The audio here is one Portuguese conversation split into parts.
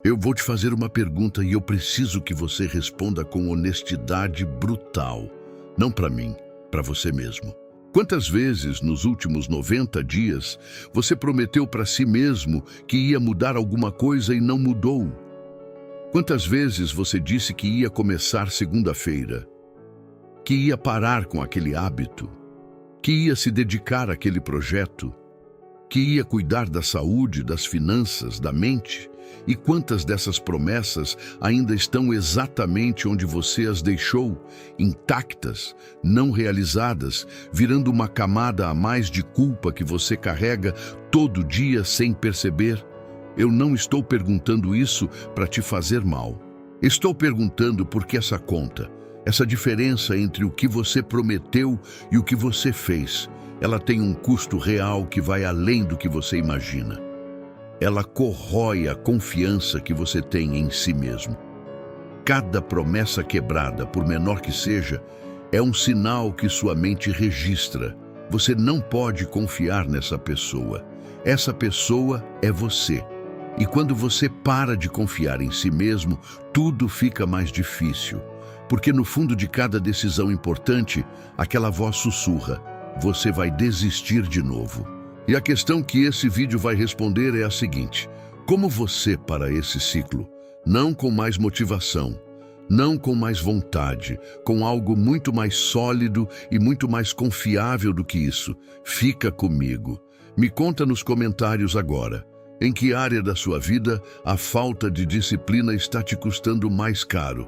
Eu vou te fazer uma pergunta e eu preciso que você responda com honestidade brutal. Não para mim, para você mesmo. Quantas vezes nos últimos 90 dias você prometeu para si mesmo que ia mudar alguma coisa e não mudou? Quantas vezes você disse que ia começar segunda-feira, que ia parar com aquele hábito, que ia se dedicar àquele projeto, que ia cuidar da saúde, das finanças, da mente? E quantas dessas promessas ainda estão exatamente onde você as deixou, intactas, não realizadas, virando uma camada a mais de culpa que você carrega todo dia sem perceber? Eu não estou perguntando isso para te fazer mal. Estou perguntando porque essa conta, essa diferença entre o que você prometeu e o que você fez, ela tem um custo real que vai além do que você imagina. Ela corrói a confiança que você tem em si mesmo. Cada promessa quebrada, por menor que seja, é um sinal que sua mente registra. Você não pode confiar nessa pessoa. Essa pessoa é você. E quando você para de confiar em si mesmo, tudo fica mais difícil. Porque no fundo de cada decisão importante, aquela voz sussurra: você vai desistir de novo. E a questão que esse vídeo vai responder é a seguinte: como você para esse ciclo? Não com mais motivação, não com mais vontade, com algo muito mais sólido e muito mais confiável do que isso. Fica comigo. Me conta nos comentários agora. Em que área da sua vida a falta de disciplina está te custando mais caro?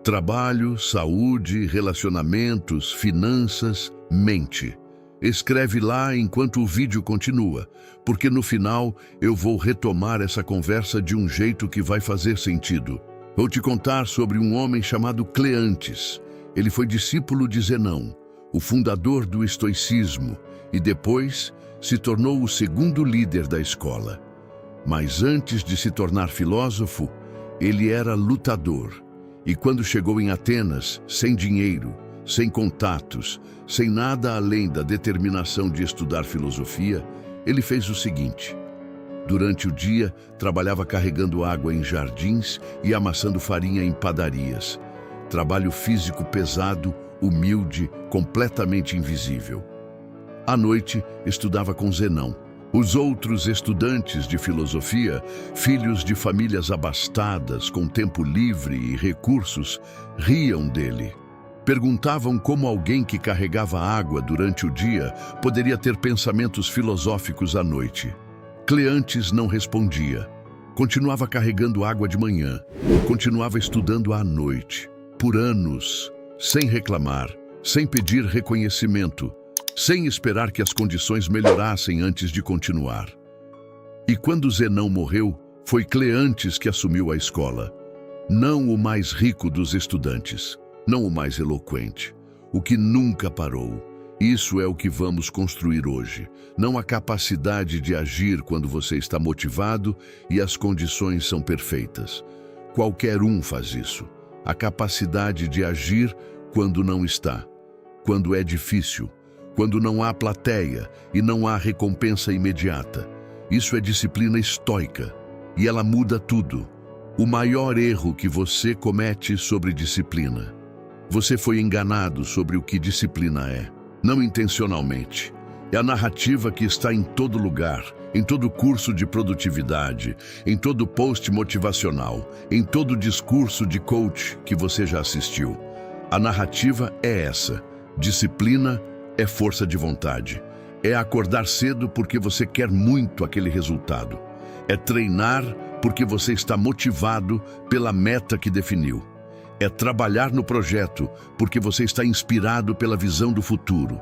Trabalho, saúde, relacionamentos, finanças, mente. Escreve lá enquanto o vídeo continua, porque no final eu vou retomar essa conversa de um jeito que vai fazer sentido. Vou te contar sobre um homem chamado Cleantes. Ele foi discípulo de Zenão, o fundador do estoicismo, e depois se tornou o segundo líder da escola. Mas antes de se tornar filósofo, ele era lutador. E quando chegou em Atenas, sem dinheiro, sem contatos, sem nada além da determinação de estudar filosofia, ele fez o seguinte: durante o dia, trabalhava carregando água em jardins e amassando farinha em padarias. Trabalho físico pesado, humilde, completamente invisível. À noite, estudava com Zenão. Os outros estudantes de filosofia, filhos de famílias abastadas, com tempo livre e recursos, riam dele. Perguntavam como alguém que carregava água durante o dia poderia ter pensamentos filosóficos à noite. Cleantes não respondia. Continuava carregando água de manhã. Continuava estudando à noite. Por anos, sem reclamar, sem pedir reconhecimento, sem esperar que as condições melhorassem antes de continuar. E quando Zenão morreu, foi Cleantes que assumiu a escola. Não o mais rico dos estudantes. Não o mais eloquente, o que nunca parou. Isso é o que vamos construir hoje. Não a capacidade de agir quando você está motivado e as condições são perfeitas. Qualquer um faz isso. A capacidade de agir quando não está, quando é difícil, quando não há plateia e não há recompensa imediata. Isso é disciplina estoica e ela muda tudo. O maior erro que você comete sobre disciplina. Você foi enganado sobre o que disciplina é, não intencionalmente. É a narrativa que está em todo lugar, em todo curso de produtividade, em todo post motivacional, em todo discurso de coach que você já assistiu. A narrativa é essa: disciplina é força de vontade. É acordar cedo porque você quer muito aquele resultado. É treinar porque você está motivado pela meta que definiu. É trabalhar no projeto porque você está inspirado pela visão do futuro.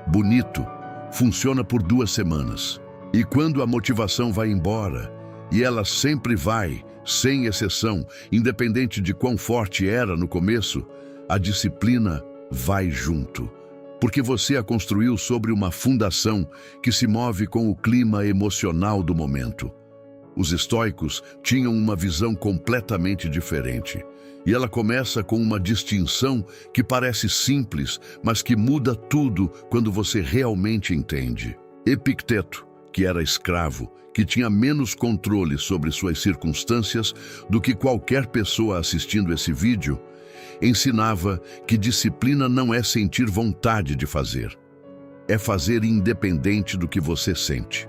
Bonito, funciona por 2 semanas. E quando a motivação vai embora, e ela sempre vai, sem exceção, independente de quão forte era no começo, a disciplina vai junto. Porque você a construiu sobre uma fundação que se move com o clima emocional do momento. Os estoicos tinham uma visão completamente diferente. E ela começa com uma distinção que parece simples, mas que muda tudo quando você realmente entende. Epicteto, que era escravo, que tinha menos controle sobre suas circunstâncias do que qualquer pessoa assistindo esse vídeo, ensinava que disciplina não é sentir vontade de fazer, é fazer independente do que você sente.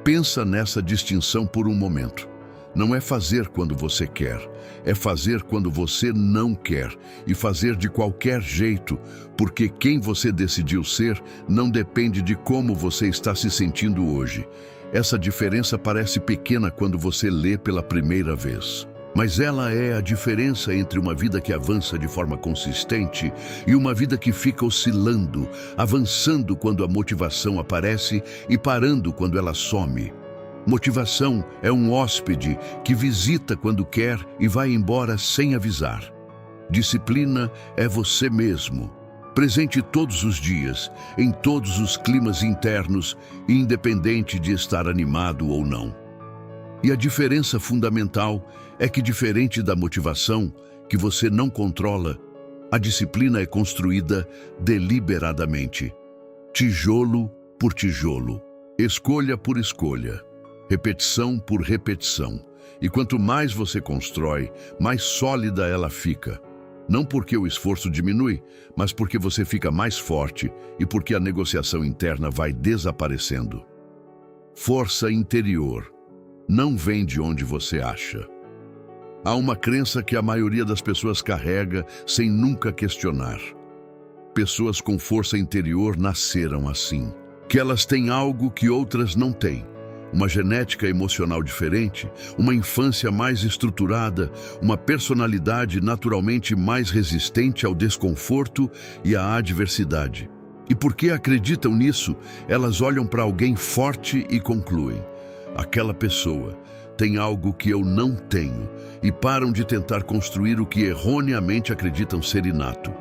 Pensa nessa distinção por um momento. Não é fazer quando você quer, é fazer quando você não quer e fazer de qualquer jeito, porque quem você decidiu ser não depende de como você está se sentindo hoje. Essa diferença parece pequena quando você lê pela primeira vez, mas ela é a diferença entre uma vida que avança de forma consistente e uma vida que fica oscilando, avançando quando a motivação aparece e parando quando ela some. Motivação é um hóspede que visita quando quer e vai embora sem avisar. Disciplina é você mesmo, presente todos os dias, em todos os climas internos, independente de estar animado ou não. E a diferença fundamental é que, diferente da motivação, que você não controla, a disciplina é construída deliberadamente, tijolo por tijolo, escolha por escolha, repetição por repetição. E quanto mais você constrói, mais sólida ela fica. Não porque o esforço diminui, mas porque você fica mais forte e porque a negociação interna vai desaparecendo. Força interior não vem de onde você acha. Há uma crença que a maioria das pessoas carrega sem nunca questionar. Pessoas com força interior nasceram assim, que elas têm algo que outras não têm. Uma genética emocional diferente, uma infância mais estruturada, uma personalidade naturalmente mais resistente ao desconforto e à adversidade. E porque acreditam nisso, elas olham para alguém forte e concluem: aquela pessoa tem algo que eu não tenho, e param de tentar construir o que erroneamente acreditam ser inato.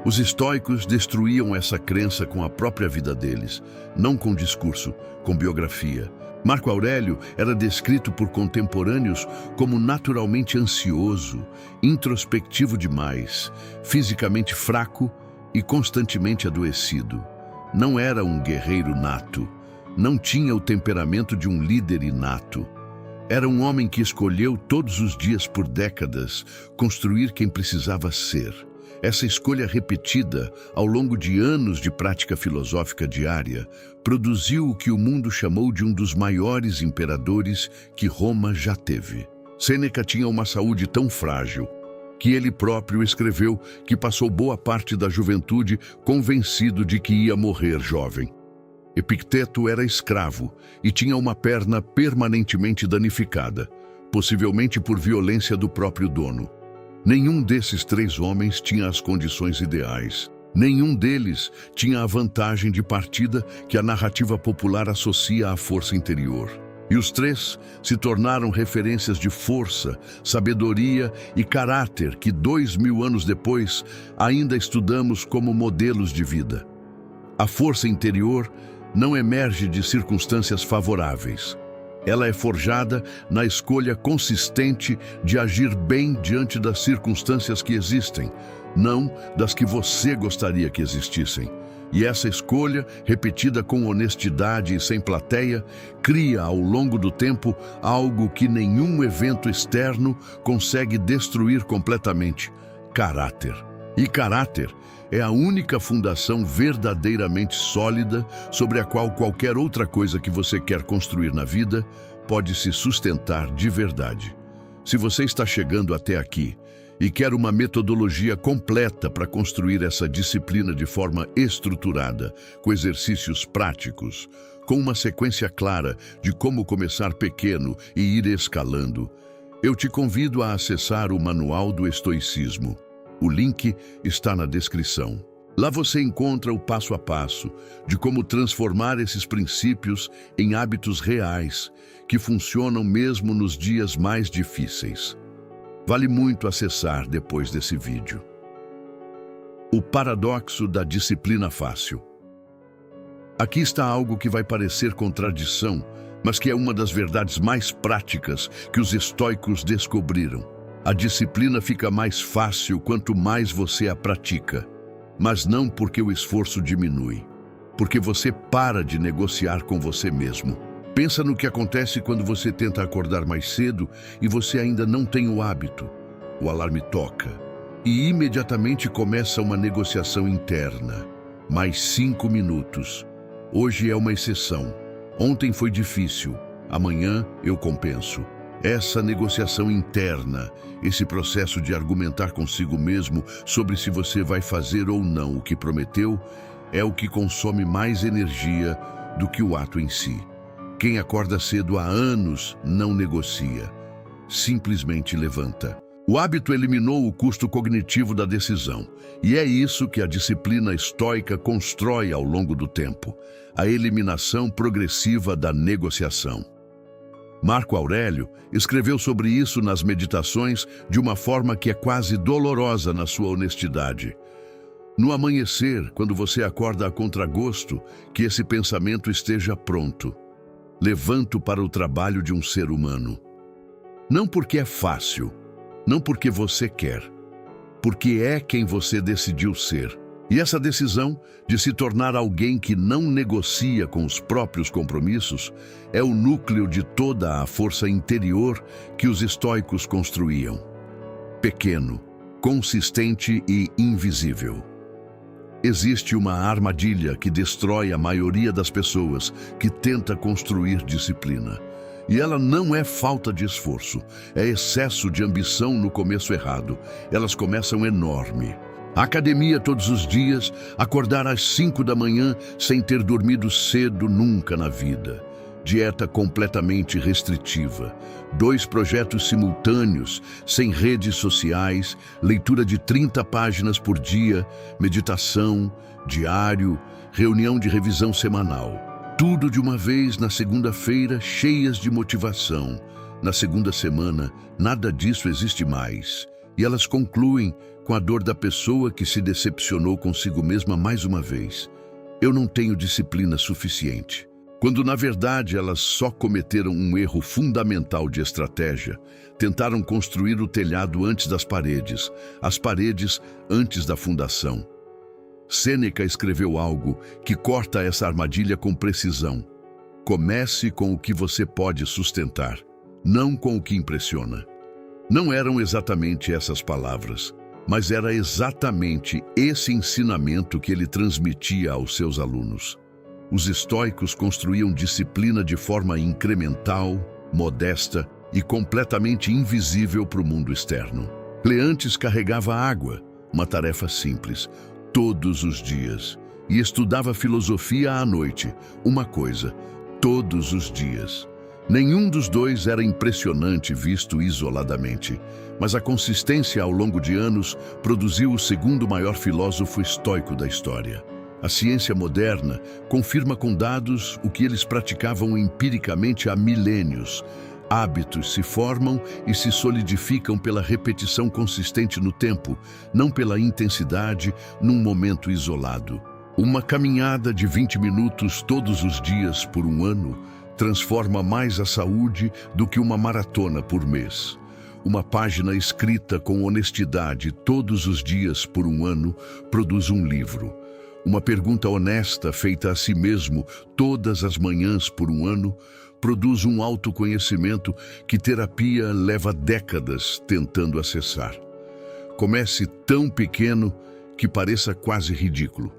Os estoicos destruíam essa crença com a própria vida deles, não com discurso, com biografia. Marco Aurélio era descrito por contemporâneos como naturalmente ansioso, introspectivo demais, fisicamente fraco e constantemente adoecido. Não era um guerreiro nato, não tinha o temperamento de um líder inato. Era um homem que escolheu todos os dias por décadas construir quem precisava ser. Essa escolha repetida, ao longo de anos de prática filosófica diária, produziu o que o mundo chamou de um dos maiores imperadores que Roma já teve. Sêneca tinha uma saúde tão frágil que ele próprio escreveu que passou boa parte da juventude convencido de que ia morrer jovem. Epicteto era escravo e tinha uma perna permanentemente danificada, possivelmente por violência do próprio dono. Nenhum desses três homens tinha as condições ideais. Nenhum deles tinha a vantagem de partida que a narrativa popular associa à força interior. E os três se tornaram referências de força, sabedoria e caráter que 2000 anos depois ainda estudamos como modelos de vida. A força interior não emerge de circunstâncias favoráveis. Ela é forjada na escolha consistente de agir bem diante das circunstâncias que existem, não das que você gostaria que existissem. E essa escolha, repetida com honestidade e sem plateia, cria ao longo do tempo algo que nenhum evento externo consegue destruir completamente: caráter. E caráter é a única fundação verdadeiramente sólida sobre a qual qualquer outra coisa que você quer construir na vida pode se sustentar de verdade. Se você está chegando até aqui e quer uma metodologia completa para construir essa disciplina de forma estruturada, com exercícios práticos, com uma sequência clara de como começar pequeno e ir escalando, eu te convido a acessar o Manual do Estoicismo. O link está na descrição. Lá você encontra o passo a passo de como transformar esses princípios em hábitos reais que funcionam mesmo nos dias mais difíceis. Vale muito acessar depois desse vídeo. O paradoxo da disciplina fácil. Aqui está algo que vai parecer contradição, mas que é uma das verdades mais práticas que os estoicos descobriram. A disciplina fica mais fácil quanto mais você a pratica, mas não porque o esforço diminui, porque você para de negociar com você mesmo. Pensa no que acontece quando você tenta acordar mais cedo e você ainda não tem o hábito. O alarme toca e imediatamente começa uma negociação interna. Mais 5 minutos. Hoje é uma exceção. Ontem foi difícil. Amanhã eu compenso. Essa negociação interna, esse processo de argumentar consigo mesmo sobre se você vai fazer ou não o que prometeu, é o que consome mais energia do que o ato em si. Quem acorda cedo há anos não negocia, simplesmente levanta. O hábito eliminou o custo cognitivo da decisão, e é isso que a disciplina estoica constrói ao longo do tempo, a eliminação progressiva da negociação. Marco Aurélio escreveu sobre isso nas Meditações de uma forma que é quase dolorosa na sua honestidade. No amanhecer, quando você acorda a contragosto, que esse pensamento esteja pronto. Levanto para o trabalho de um ser humano. Não porque é fácil, não porque você quer, porque é quem você decidiu ser. E essa decisão de se tornar alguém que não negocia com os próprios compromissos é o núcleo de toda a força interior que os estoicos construíam. Pequeno, consistente e invisível. Existe uma armadilha que destrói a maioria das pessoas que tenta construir disciplina. E ela não é falta de esforço, é excesso de ambição no começo errado. Elas começam enorme. Academia todos os dias, acordar às 5 da manhã sem ter dormido cedo nunca na vida. Dieta completamente restritiva. 2 projetos simultâneos, sem redes sociais, leitura de 30 páginas por dia, meditação, diário, reunião de revisão semanal. Tudo de uma vez na segunda-feira, cheias de motivação. Na segunda semana, nada disso existe mais. E elas concluem com a dor da pessoa que se decepcionou consigo mesma mais uma vez. Eu não tenho disciplina suficiente. Quando, na verdade, elas só cometeram um erro fundamental de estratégia. Tentaram construir o telhado antes das paredes, as paredes antes da fundação. Sêneca escreveu algo que corta essa armadilha com precisão. Comece com o que você pode sustentar, não com o que impressiona. Não eram exatamente essas palavras, mas era exatamente esse ensinamento que ele transmitia aos seus alunos. Os estoicos construíam disciplina de forma incremental, modesta e completamente invisível para o mundo externo. Cleantes carregava água, uma tarefa simples, todos os dias, e estudava filosofia à noite, uma coisa, todos os dias. Nenhum dos dois era impressionante visto isoladamente, mas a consistência ao longo de anos produziu o segundo maior filósofo estoico da história. A ciência moderna confirma com dados o que eles praticavam empiricamente há milênios. Hábitos se formam e se solidificam pela repetição consistente no tempo, não pela intensidade num momento isolado. Uma caminhada de 20 minutos todos os dias por um ano transforma mais a saúde do que uma maratona por mês. Uma página escrita com honestidade todos os dias por um ano produz um livro. Uma pergunta honesta feita a si mesmo todas as manhãs por um ano produz um autoconhecimento que terapia leva décadas tentando acessar. Comece tão pequeno que pareça quase ridículo.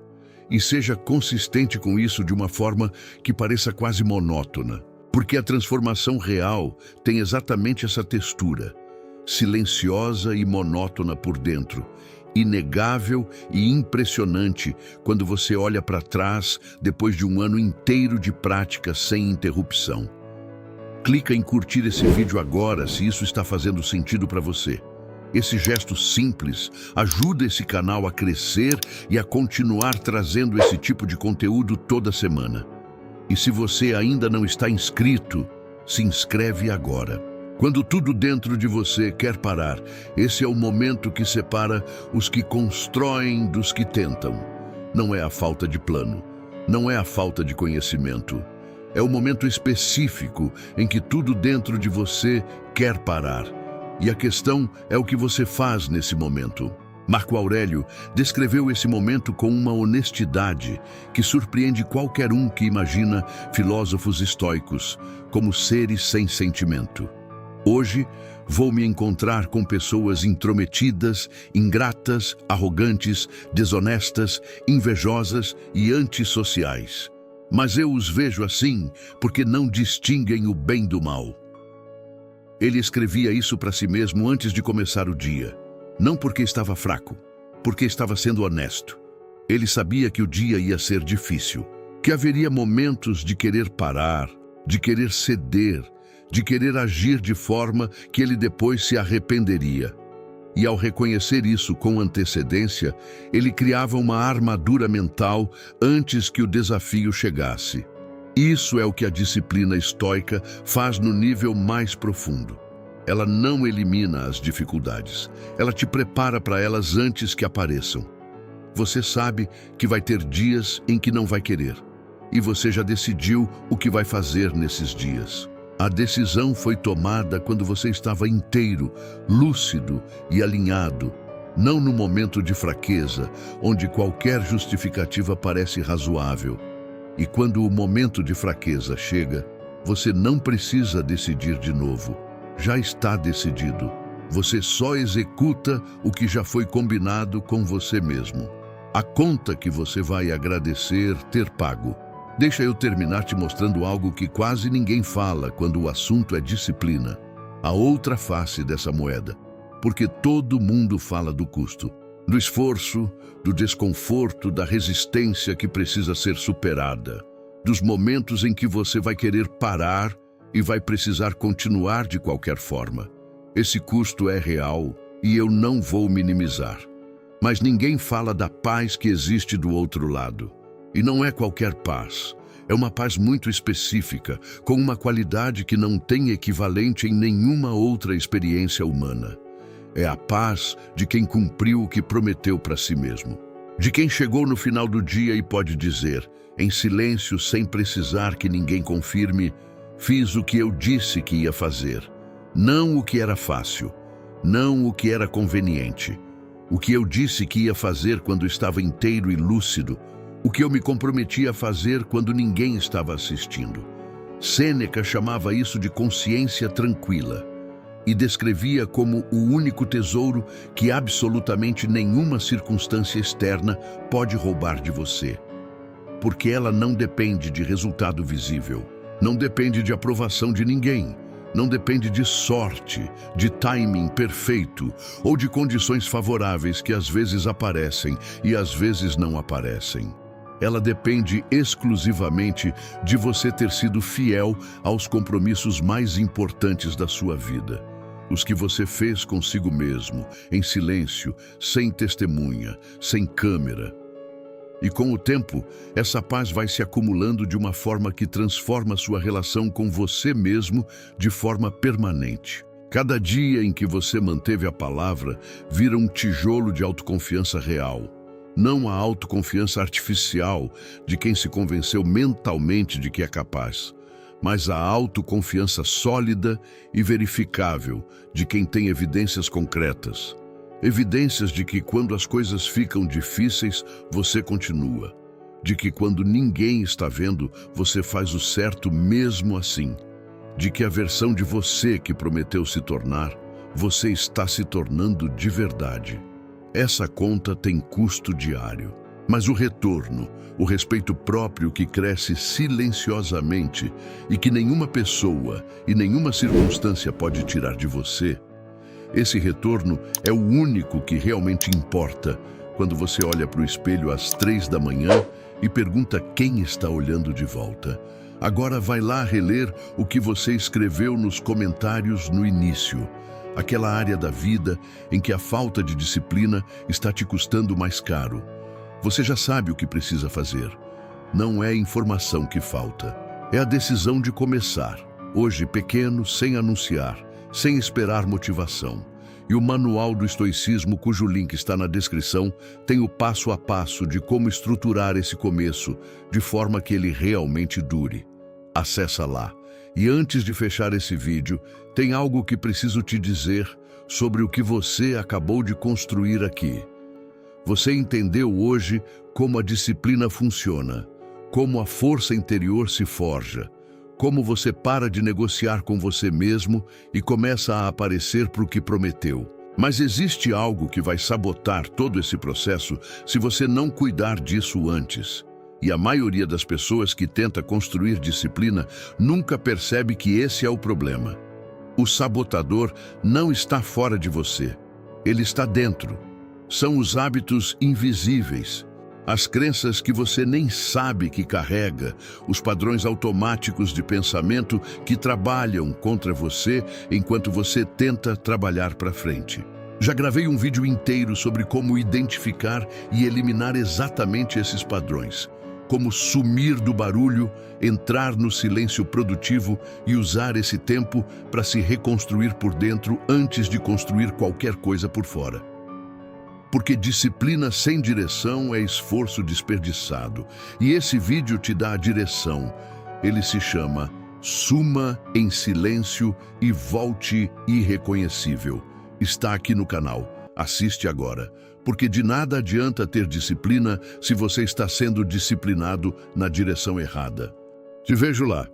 E seja consistente com isso de uma forma que pareça quase monótona. Porque a transformação real tem exatamente essa textura, silenciosa e monótona por dentro, inegável e impressionante quando você olha para trás depois de um ano inteiro de prática sem interrupção. Clica em curtir esse vídeo agora se isso está fazendo sentido para você. Esse gesto simples ajuda esse canal a crescer e a continuar trazendo esse tipo de conteúdo toda semana. E se você ainda não está inscrito, se inscreve agora. Quando tudo dentro de você quer parar, esse é o momento que separa os que constroem dos que tentam. Não é a falta de plano, não é a falta de conhecimento. É o momento específico em que tudo dentro de você quer parar. E a questão é o que você faz nesse momento. Marco Aurélio descreveu esse momento com uma honestidade que surpreende qualquer um que imagina filósofos estoicos como seres sem sentimento. Hoje, vou me encontrar com pessoas intrometidas, ingratas, arrogantes, desonestas, invejosas e antissociais. Mas eu os vejo assim porque não distinguem o bem do mal. Ele escrevia isso para si mesmo antes de começar o dia. Não porque estava fraco, porque estava sendo honesto. Ele sabia que o dia ia ser difícil, que haveria momentos de querer parar, de querer ceder, de querer agir de forma que ele depois se arrependeria. E ao reconhecer isso com antecedência, ele criava uma armadura mental antes que o desafio chegasse. Isso é o que a disciplina estoica faz no nível mais profundo. Ela não elimina as dificuldades, ela te prepara para elas antes que apareçam. Você sabe que vai ter dias em que não vai querer, e você já decidiu o que vai fazer nesses dias. A decisão foi tomada quando você estava inteiro, lúcido e alinhado, não no momento de fraqueza, onde qualquer justificativa parece razoável. E quando o momento de fraqueza chega, você não precisa decidir de novo. Já está decidido. Você só executa o que já foi combinado com você mesmo. A conta que você vai agradecer ter pago. Deixa eu terminar te mostrando algo que quase ninguém fala quando o assunto é disciplina. A outra face dessa moeda. Porque todo mundo fala do custo, do esforço, do desconforto, da resistência que precisa ser superada, dos momentos em que você vai querer parar e vai precisar continuar de qualquer forma. Esse custo é real e eu não vou minimizar. Mas ninguém fala da paz que existe do outro lado. E não é qualquer paz. É uma paz muito específica, com uma qualidade que não tem equivalente em nenhuma outra experiência humana. É a paz de quem cumpriu o que prometeu para si mesmo. De quem chegou no final do dia e pode dizer, em silêncio, sem precisar que ninguém confirme, fiz o que eu disse que ia fazer. Não o que era fácil, não o que era conveniente. O que eu disse que ia fazer quando estava inteiro e lúcido. O que eu me comprometi a fazer quando ninguém estava assistindo. Sêneca chamava isso de consciência tranquila e descrevia como o único tesouro que absolutamente nenhuma circunstância externa pode roubar de você. Porque ela não depende de resultado visível. Não depende de aprovação de ninguém. Não depende de sorte, de timing perfeito ou de condições favoráveis que às vezes aparecem e às vezes não aparecem. Ela depende exclusivamente de você ter sido fiel aos compromissos mais importantes da sua vida. Os que você fez consigo mesmo, em silêncio, sem testemunha, sem câmera. E com o tempo, essa paz vai se acumulando de uma forma que transforma sua relação com você mesmo de forma permanente. Cada dia em que você manteve a palavra vira um tijolo de autoconfiança real. Não a autoconfiança artificial de quem se convenceu mentalmente de que é capaz, mas a autoconfiança sólida e verificável de quem tem evidências concretas. Evidências de que quando as coisas ficam difíceis, você continua. De que quando ninguém está vendo, você faz o certo mesmo assim. De que a versão de você que prometeu se tornar, você está se tornando de verdade. Essa conta tem custo diário. Mas o retorno, o respeito próprio que cresce silenciosamente e que nenhuma pessoa e nenhuma circunstância pode tirar de você, esse retorno é o único que realmente importa quando você olha para o espelho às 3 da manhã e pergunta quem está olhando de volta. Agora vai lá reler o que você escreveu nos comentários no início. Aquela área da vida em que a falta de disciplina está te custando mais caro. Você já sabe o que precisa fazer. Não é informação que falta. É a decisão de começar. Hoje pequeno, sem anunciar, sem esperar motivação. E o Manual do Estoicismo, cujo link está na descrição, tem o passo a passo de como estruturar esse começo de forma que ele realmente dure. Acessa lá. E antes de fechar esse vídeo, tem algo que preciso te dizer sobre o que você acabou de construir aqui. Você entendeu hoje como a disciplina funciona, como a força interior se forja, como você para de negociar com você mesmo e começa a aparecer para o que prometeu. Mas existe algo que vai sabotar todo esse processo se você não cuidar disso antes. E a maioria das pessoas que tenta construir disciplina nunca percebe que esse é o problema. O sabotador não está fora de você, ele está dentro. São os hábitos invisíveis, as crenças que você nem sabe que carrega, os padrões automáticos de pensamento que trabalham contra você enquanto você tenta trabalhar para frente. Já gravei um vídeo inteiro sobre como identificar e eliminar exatamente esses padrões. Como sumir do barulho, entrar no silêncio produtivo e usar esse tempo para se reconstruir por dentro antes de construir qualquer coisa por fora. Porque disciplina sem direção é esforço desperdiçado. E esse vídeo te dá a direção. Ele se chama Suma em Silêncio e Volte Irreconhecível. Está aqui no canal. Assiste agora. Porque de nada adianta ter disciplina se você está sendo disciplinado na direção errada. Te vejo lá.